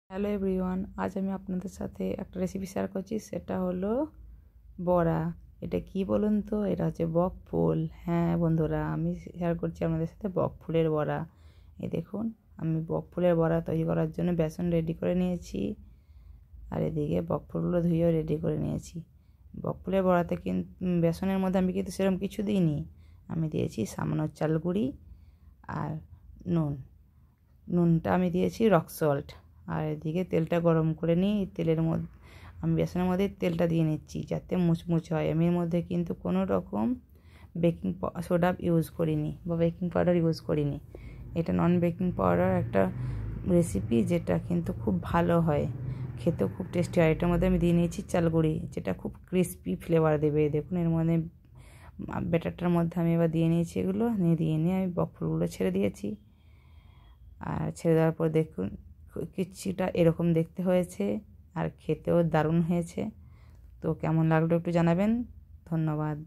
Hello everyone, আজ আমি আপনাদের সাথে একটা রেসিপি শেয়ার করছি। সেটা হলো বড়া। এটা কি বলুন তো? এটা হচ্ছে বকফুল। হ্যাঁ বন্ধুরা, আমি শেয়ার করছি আপনাদের সাথে বকফুলের বড়া। এই দেখুন, আমি বকফুলের বড়া তৈরি করার জন্য বেসন রেডি করে নিয়েছি, আর এদিকে বকফুলগুলো ধুয়েও রেডি করে নিয়েছি। বকফুলের বড়াতে কিন্তু বেসনের মধ্যে আমি কিন্তু সেরকম কিছু দিইনি। আমি দিয়েছি সামান্য চাল গুঁড়ি আর নুনটা আমি দিয়েছি রক সল্ট। আর এদিকে তেলটা গরম করে নিই। তেলের মধ্যে আমি বেসনের মধ্যে তেলটা দিয়ে নিচ্ছি যাতে মুচমুচে হয়। আমি এর মধ্যে কিন্তু কোনো রকম বেকিং সোডা ইউজ করিনি বা বেকিং পাউডার ইউজ করিনি। এটা নন বেকিং পাউডার একটা রেসিপি, যেটা কিন্তু খুব ভালো হয়, খেতেও খুব টেস্টি হয়। এটার মধ্যে আমি দিয়ে নিয়েছি চাল গুঁড়ি, যেটা খুব ক্রিস্পি ফ্লেভার দেবে। দেখুন, এর মধ্যে ব্যাটারটার মধ্যে আমি এবার দিয়ে নিয়েছি এগুলো। দিয়ে নিয়ে আমি বকফুলগুলো ছেড়ে দিয়েছি। আর ছেড়ে দেওয়ার পর দেখুন কিছুটা এরকম দেখতে হয়েছে, আর খেতেও দারুণ হয়েছে। তো কেমন লাগলো একটু জানাবেন। ধন্যবাদ।